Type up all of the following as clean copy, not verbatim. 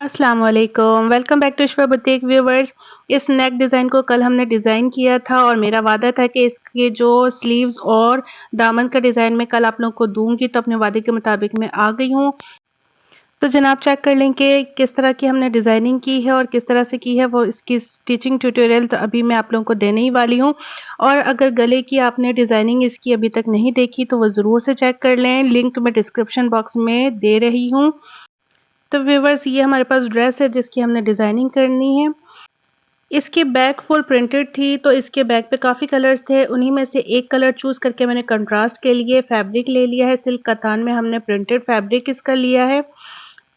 अस्सलाम वालेकुम, welcome back to Ishfa boutique viewers. इस नेक डिज़ाइन को कल हमने डिज़ाइन किया था और मेरा वादा था कि इसके जो स्लीव्स और दामन का डिज़ाइन मैं कल आप लोगों को दूँगी, तो अपने वादे के मुताबिक मैं आ गई हूँ। तो जनाब चेक कर लें कि किस तरह की हमने डिज़ाइनिंग की है और किस तरह से की है, वो इसकी स्टिचिंग ट्यूटोरियल तो अभी मैं आप लोगों को देने ही वाली हूँ। और अगर गले की आपने डिज़ाइनिंग इसकी अभी तक नहीं देखी तो वो ज़रूर से चेक कर लें, लिंक मैं डिस्क्रिप्शन बॉक्स में दे रही हूँ। तो व्यूवर्स ये हमारे पास ड्रेस है जिसकी हमने डिज़ाइनिंग करनी है। इसकी बैक फुल प्रिंटेड थी, तो इसके बैक पे काफ़ी कलर्स थे, उन्हीं में से एक कलर चूज़ करके मैंने कंट्रास्ट के लिए फैब्रिक ले लिया है। सिल्क कतान में हमने प्रिंटेड फैब्रिक इसका लिया है।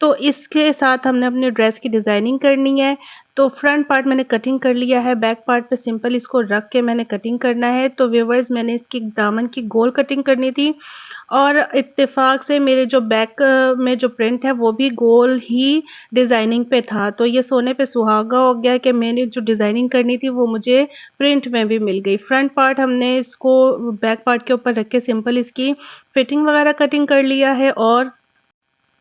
तो इसके साथ हमने अपनी ड्रेस की डिज़ाइनिंग करनी है। तो फ्रंट पार्ट मैंने कटिंग कर लिया है, बैक पार्ट पे सिंपल इसको रख के मैंने कटिंग करना है। तो व्यूअर्स मैंने इसकी दामन की गोल कटिंग करनी थी और इत्तेफ़ाक से मेरे जो बैक में जो प्रिंट है वो भी गोल ही डिज़ाइनिंग पे था। तो ये सोने पे सुहागा हो गया कि मैंने जो डिज़ाइनिंग करनी थी वो मुझे प्रिंट में भी मिल गई। फ्रंट पार्ट हमने इसको बैक पार्ट के ऊपर रख के सिंपल इसकी फिटिंग वगैरह कटिंग कर लिया है और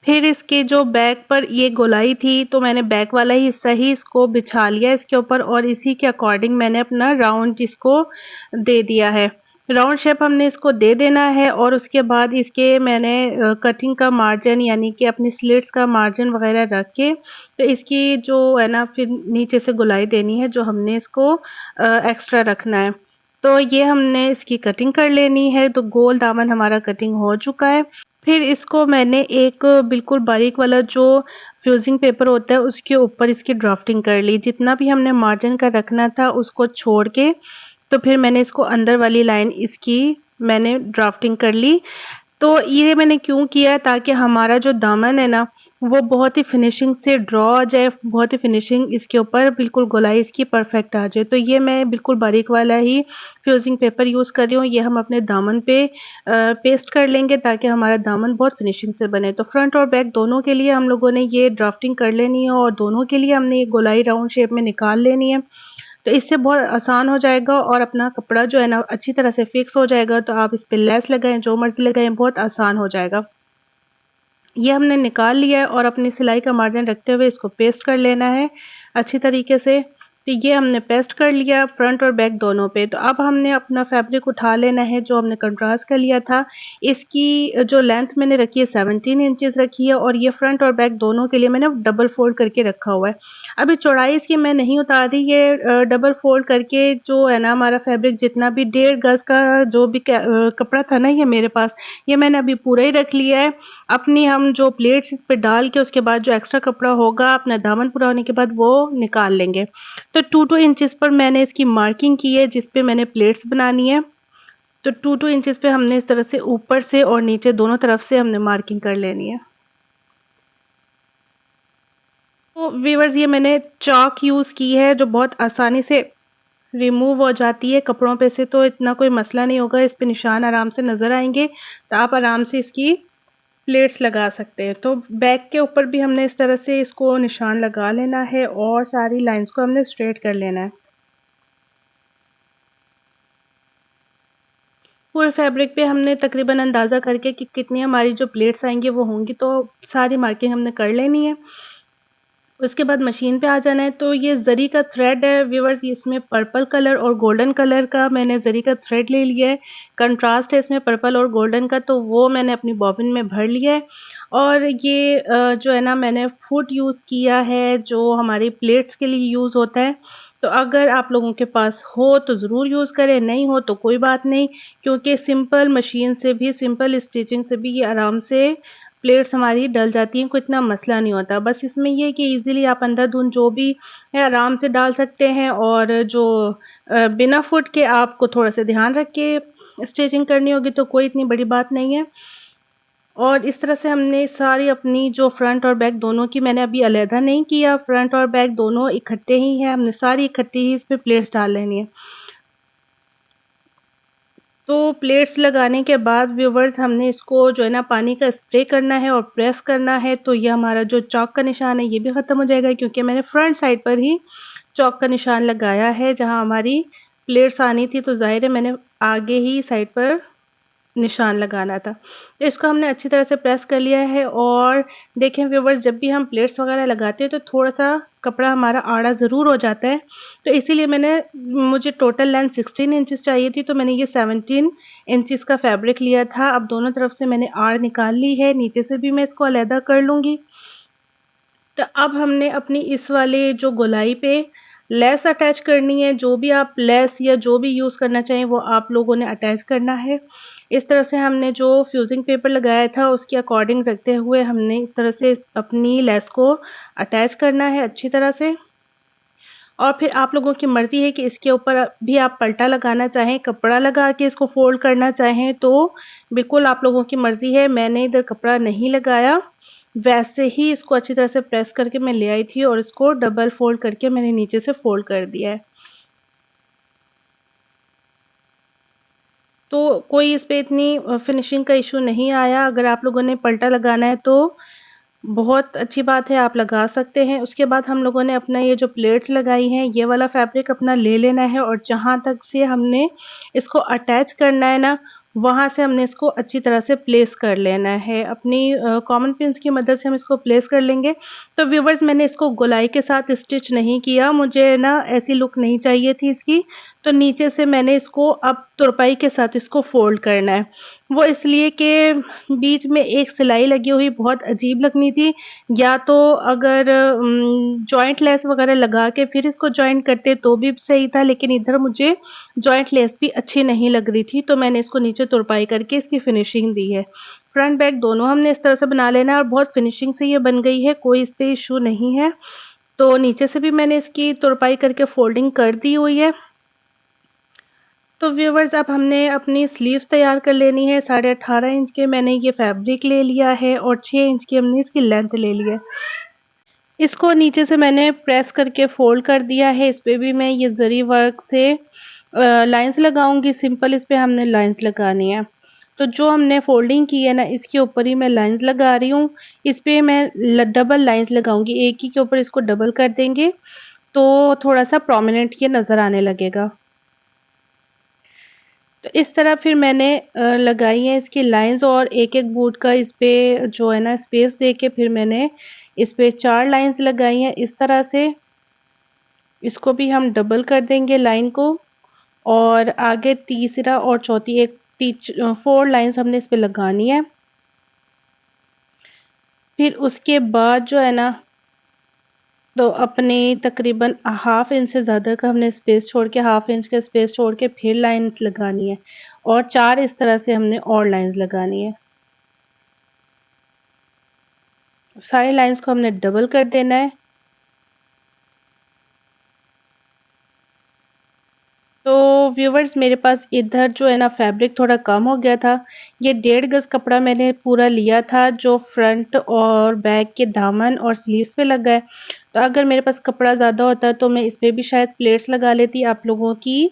फिर इसके जो बैक पर ये गोलाई थी, तो मैंने बैक वाला ही हिस्सा ही इसको बिछा लिया इसके ऊपर और इसी के अकॉर्डिंग मैंने अपना राउंड इसको दे दिया है। राउंड शेप हमने इसको दे देना है और उसके बाद इसके मैंने कटिंग का मार्जिन यानी कि अपनी स्लिट्स का मार्जिन वगैरह रख के तो इसकी जो है ना फिर नीचे से गोलाई देनी है जो हमने इसको एक्स्ट्रा रखना है। तो ये हमने इसकी कटिंग कर लेनी है, तो गोल दामन हमारा कटिंग हो चुका है। फिर इसको मैंने एक बिल्कुल बारीक वाला जो फ्यूज़िंग पेपर होता है उसके ऊपर इसकी ड्राफ्टिंग कर ली। जितना भी हमने मार्जिन का रखना था उसको छोड़ के तो फिर मैंने इसको अंदर वाली लाइन इसकी मैंने ड्राफ्टिंग कर ली। तो ये मैंने क्यों किया ताकि हमारा जो दामन है ना, वो बहुत ही फिनिशिंग से ड्रॉ आ जाए, बहुत ही फिनिशिंग इसके ऊपर बिल्कुल गोलाई इसकी परफेक्ट आ जाए। तो ये मैं बिल्कुल बारीक वाला ही फ्यूज़िंग पेपर यूज़ कर रही हूँ, ये हम अपने दामन पे पेस्ट कर लेंगे ताकि हमारा दामन बहुत फिनिशिंग से बने। तो फ्रंट और बैक दोनों के लिए हम लोगों ने ये ड्राफ्टिंग कर लेनी है और दोनों के लिए हमने ये गोलाई राउंड शेप में निकाल लेनी है। तो इससे बहुत आसान हो जाएगा और अपना कपड़ा जो है ना अच्छी तरह से फिक्स हो जाएगा, तो आप इस पे लेस लगाएँ, जो मर्ज़ी लगाएँ, बहुत आसान हो जाएगा। ये हमने निकाल लिया है और अपनी सिलाई का मार्जिन रखते हुए इसको पेस्ट कर लेना है अच्छी तरीके से। तो ये हमने पेस्ट कर लिया फ्रंट और बैक दोनों पे। तो अब हमने अपना फैब्रिक उठा लेना है जो हमने कंट्रास्ट का लिया था। इसकी जो लेंथ मैंने रखी है 17 इंचेस रखी है और ये फ्रंट और बैक दोनों के लिए मैंने डबल फ़ोल्ड करके रखा हुआ है। अभी चौड़ाई इसकी मैं नहीं उतार रही, ये डबल फ़ोल्ड करके जो है ना हमारा फैब्रिक जितना भी 1.5 गज़ का जो भी कपड़ा था ना ये मेरे पास, ये मैंने अभी पूरा ही रख लिया है। अपनी हम जो प्लेट्स इस पे डाल के उसके बाद जो एक्स्ट्रा कपड़ा होगा अपना दामन पूरा होने के बाद वो निकाल लेंगे। तो 2-2 इंचेस पर मैंने इसकी मार्किंग की है जिस पे मैंने प्लेट्स बनानी है। तो 2-2 इंचेस पे हमने इस तरह से ऊपर से और नीचे दोनों तरफ से हमने मार्किंग कर लेनी है। तो व्यूअर्स ये मैंने चॉक यूज़ की है जो बहुत आसानी से रिमूव हो जाती है कपड़ों पे से, तो इतना कोई मसला नहीं होगा, इस पे निशान आराम से नज़र आएँगे। तो आप आराम से इसकी प्लेट्स लगा सकते हैं। तो बैक के ऊपर भी हमने इस तरह से इसको निशान लगा लेना है और सारी लाइंस को हमने स्ट्रेट कर लेना है। पूरे फैब्रिक पे हमने तकरीबन अंदाज़ा करके कि कितनी हमारी जो प्लेट्स आएँगी वो होंगी, तो सारी मार्किंग हमने कर लेनी है। उसके बाद मशीन पे आ जाना है। तो ये ज़री का थ्रेड है व्यूअर्स, इसमें पर्पल कलर और गोल्डन कलर का मैंने ज़री का थ्रेड ले लिया है। कंट्रास्ट है इसमें पर्पल और गोल्डन का, तो वो मैंने अपनी बॉबिन में भर लिया है। और ये जो है ना मैंने फुट यूज़ किया है जो हमारी प्लेट्स के लिए यूज़ होता है। तो अगर आप लोगों के पास हो तो ज़रूर यूज़ करें, नहीं हो तो कोई बात नहीं, क्योंकि सिंपल मशीन से भी, सिंपल स्टिचिंग से भी ये आराम से प्लेट्स हमारी डल जाती हैं, कोई इतना मसला नहीं होता। बस इसमें ये है कि ईज़िली आप अंधाधुंध जो भी है आराम से डाल सकते हैं और जो बिना फुट के आपको थोड़ा-सा ध्यान रख के स्टिचिंग करनी होगी तो कोई इतनी बड़ी बात नहीं है। और इस तरह से हमने सारी अपनी जो फ्रंट और बैक दोनों की मैंने अभी अलहदा नहीं किया, फ्रंट और बैक दोनों इकट्ठे ही हैं, हमने सारी इकट्ठी ही इस पे प्लेट्स डाल लेनी है। तो प्लेट्स लगाने के बाद व्यूअर्स हमने इसको जो है ना पानी का स्प्रे करना है और प्रेस करना है, तो ये हमारा जो चॉक का निशान है ये भी ख़त्म हो जाएगा, क्योंकि मैंने फ्रंट साइड पर ही चॉक का निशान लगाया है। जहाँ हमारी प्लेट्स आनी थी तो ज़ाहिर है मैंने आगे ही साइड पर निशान लगाना था। तो इसको हमने अच्छी तरह से प्रेस कर लिया है और देखें व्यूअर्स, जब भी हम प्लेट्स वगैरह लगाते हैं तो थोड़ा-सा कपड़ा हमारा आड़ा ज़रूर हो जाता है। तो इसीलिए मुझे टोटल लेंथ 16 इंचेस चाहिए थी, तो मैंने ये 17 इंचेस का फैब्रिक लिया था। अब दोनों तरफ से मैंने आड़ निकाल ली है, नीचे से भी मैं इसको अलहदा कर लूँगी। तो अब हमने अपनी इस वाले जो गोलाई पे लेस अटैच करनी है। जो भी आप लेस या जो भी यूज़ करना चाहें वो आप लोगों ने अटैच करना है। इस तरह से हमने जो फ्यूज़िंग पेपर लगाया था उसके अकॉर्डिंग रखते हुए हमने इस तरह से अपनी लेस को अटैच करना है अच्छी तरह से। और फिर आप लोगों की मर्ज़ी है कि इसके ऊपर भी आप पल्टा लगाना चाहें, कपड़ा लगा के इसको फ़ोल्ड करना चाहें तो बिल्कुल आप लोगों की मर्ज़ी है। मैंने इधर कपड़ा नहीं लगाया, वैसे ही इसको अच्छी तरह से प्रेस करके मैं ले आई थी और इसको डबल फ़ोल्ड करके मैंने नीचे से फ़ोल्ड कर दिया है। तो कोई इस पे इतनी फिनिशिंग का इश्यू नहीं आया। अगर आप लोगों ने पल्टा लगाना है तो बहुत अच्छी बात है, आप लगा सकते हैं। उसके बाद हम लोगों ने अपना ये जो प्लेट्स लगाई हैं, ये वाला फैब्रिक अपना ले लेना है और जहाँ तक से हमने इसको अटैच करना है ना, वहाँ से हमने इसको अच्छी तरह से प्लेस कर लेना है। अपनी कॉमन पिन्स की मदद से हम इसको प्लेस कर लेंगे। तो व्यूअर्स, मैंने इसको गोलाई के साथ स्टिच नहीं किया, मुझे ना ऐसी लुक नहीं चाहिए थी इसकी। तो नीचे से मैंने इसको अब तुरपाई के साथ इसको फ़ोल्ड करना है। वो इसलिए कि बीच में एक सिलाई लगी हुई बहुत अजीब लगनी थी। या तो अगर जॉइंट लेस वगैरह लगा के फिर इसको जॉइन करते तो भी सही था, लेकिन इधर मुझे जॉइंट लेस भी अच्छी नहीं लग रही थी, तो मैंने इसको नीचे तुरपाई करके इसकी फिनिशिंग दी है। फ्रंट बैक दोनों हमने इस तरह से बना लेना है और बहुत फिनिशिंग से ये बन गई है, कोई इस पे इश्यू नहीं है। तो नीचे से भी मैंने इसकी तुरपाई करके फोल्डिंग कर दी हुई है। तो व्यूअर्स, अब हमने अपनी स्लीव्स तैयार कर लेनी है। 18.5 इंच के मैंने ये फैब्रिक ले लिया है और 6 इंच की हमने इसकी लेंथ ले ली है। इसको नीचे से मैंने प्रेस करके फ़ोल्ड कर दिया है। इस पे भी मैं ये ज़री वर्क से लाइन्स लगाऊँगी, सिंपल इस पे हमने लाइन्स लगानी है। तो जो हमने फ़ोल्डिंग की है ना, इसके ऊपर ही मैं लाइन्स लगा रही हूँ। इस पे मैं डबल लाइन्स लगाऊँगी, एक ही के ऊपर इसको डबल कर देंगे, तो थोड़ा-सा प्रोमिनेंट ये नज़र आने लगेगा। तो इस तरह फिर मैंने लगाई है इसकी लाइन्स और एक-एक बूट का इस पे जो है ना स्पेस दे के फिर मैंने इस पे 4 लाइन्स लगाई हैं इस तरह से। इसको भी हम डबल कर देंगे लाइन को और आगे तीसरा और चौथी 4 लाइन्स हमने इस पे लगानी है। फिर उसके बाद जो है ना, तो अपने तकरीबन हाफ इंच से ज़्यादा का हमने स्पेस छोड़ के, हाफ इंच का स्पेस छोड़ के फिर लाइन्स लगानी है और 4 इस तरह से हमने और लाइन्स लगानी है। सारी लाइन्स को हमने डबल कर देना है। तो व्यूअर्स, मेरे पास इधर जो है ना फैब्रिक थोड़ा कम हो गया था। ये 1.5 गज़ कपड़ा मैंने पूरा लिया था जो फ्रंट और बैक के दामन और स्लीव्स पे लगा है। तो अगर मेरे पास कपड़ा ज़्यादा होता तो मैं इस पे भी शायद प्लेट्स लगा लेती। आप लोगों की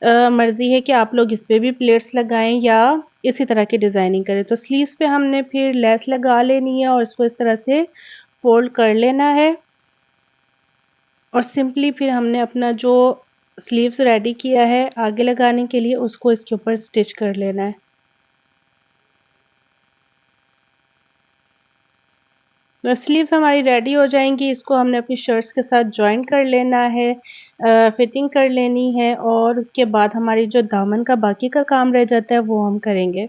मर्ज़ी है कि आप लोग इस पे भी प्लेट्स लगाएँ या इसी तरह की डिज़ाइनिंग करें। तो स्लीव्स पे हमने फिर लेस लगा लेनी है और इसको इस तरह से फ़ोल्ड कर लेना है। और सिंपली फिर हमने अपना जो स्लीव्स रेडी किया है आगे लगाने के लिए, उसको इसके ऊपर स्टिच कर लेना है। तो स्लीव्स हमारी रेडी हो जाएँगी, इसको हमने अपनी शर्ट्स के साथ जॉइन कर लेना है, फिटिंग कर लेनी है और उसके बाद हमारी जो दामन का बाकी का काम रह जाता है वो हम करेंगे।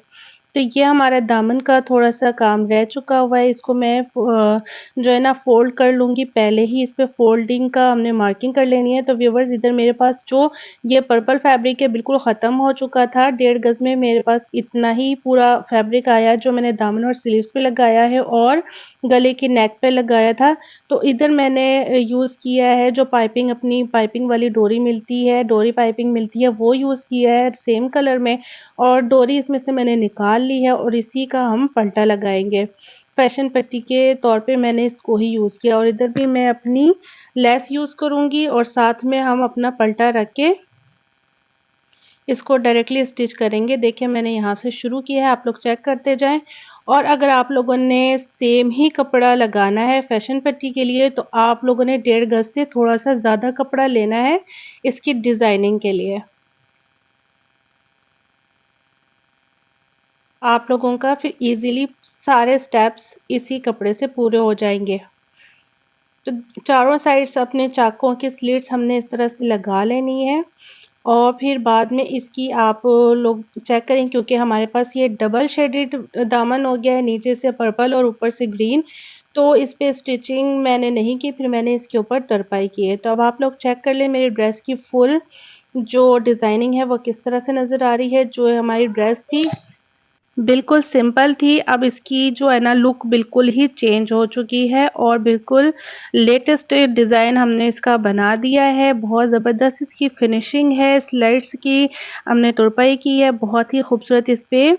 तो ये हमारा दामन का थोड़ा-सा काम रह चुका हुआ है, इसको मैं जो है ना फ़ोल्ड कर लूँगी। पहले ही इस पे फ़ोल्डिंग का हमने मार्किंग कर लेनी है। तो व्यूअर्स, इधर मेरे पास जो ये पर्पल फैब्रिक है बिल्कुल ख़त्म हो चुका था। 1.5 गज़ में मेरे पास इतना ही पूरा फैब्रिक आया जो मैंने दामन और स्लीव्स पे लगाया है और गले की नेक पे लगाया था। तो इधर मैंने यूज़ किया है जो पाइपिंग, अपनी पाइपिंग वाली डोरी मिलती है, डोरी पाइपिंग मिलती है, वो यूज़ किया है सेम कलर में और डोरी इसमें से मैंने निकाल ली है और इसी का हम पल्टा लगाएँगे। फैशन पट्टी के तौर पे मैंने इसको ही यूज़ किया और इधर भी मैं अपनी लेस यूज़ करूँगी और साथ में हम अपना पल्टा रख के इसको डायरेक्टली स्टिच करेंगे। देखिए, मैंने यहाँ से शुरू किया है, आप लोग चेक करते जाएँ। और अगर आप लोगों ने सेम ही कपड़ा लगाना है फैशन पट्टी के लिए तो आप लोगों ने 1.5 गज़ से थोड़ा-सा ज़्यादा कपड़ा लेना है इसकी डिज़ाइनिंग के लिए। आप लोगों का फिर ईज़िली सारे स्टेप्स इसी कपड़े से पूरे हो जाएँगे। तो चारों साइड्स अपने चाकों की स्लिट्स हमने इस तरह से लगा लेनी है और फिर बाद में इसकी आप लोग चेक करें क्योंकि हमारे पास ये डबल शेडेड दामन हो गया है, नीचे से पर्पल और ऊपर से ग्रीन, तो इस पे स्टिचिंग मैंने नहीं की, फिर मैंने इसके ऊपर तरपाई की है। तो अब आप लोग चेक कर लें मेरी ड्रेस की फुल जो डिज़ाइनिंग है वो किस तरह से नज़र आ रही है, जो हमारी ड्रेस थी बिल्कुल सिंपल थी, अब इसकी जो है ना लुक बिल्कुल ही चेंज हो चुकी है और बिल्कुल लेटेस्ट डिज़ाइन हमने इसका बना दिया है, बहुत ज़बरदस्त इसकी फिनिशिंग है, स्लाइड्स की हमने तुरपाई की है, बहुत ही खूबसूरत इस पे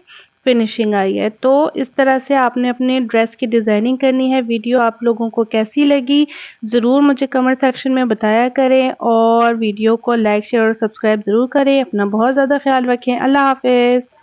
फिनिशिंग आई है। तो इस तरह से आपने अपने ड्रेस की डिज़ाइनिंग करनी है, वीडियो आप लोगों को कैसी लगी? ज़रूर मुझे कमेंट सेक्शन में बताया करें और वीडियो को लाइक, शेयर और सब्सक्राइब ज़रूर करें। अपना बहुत ज़्यादा ख़्याल रखें। अल्लाह हाफ़िज़।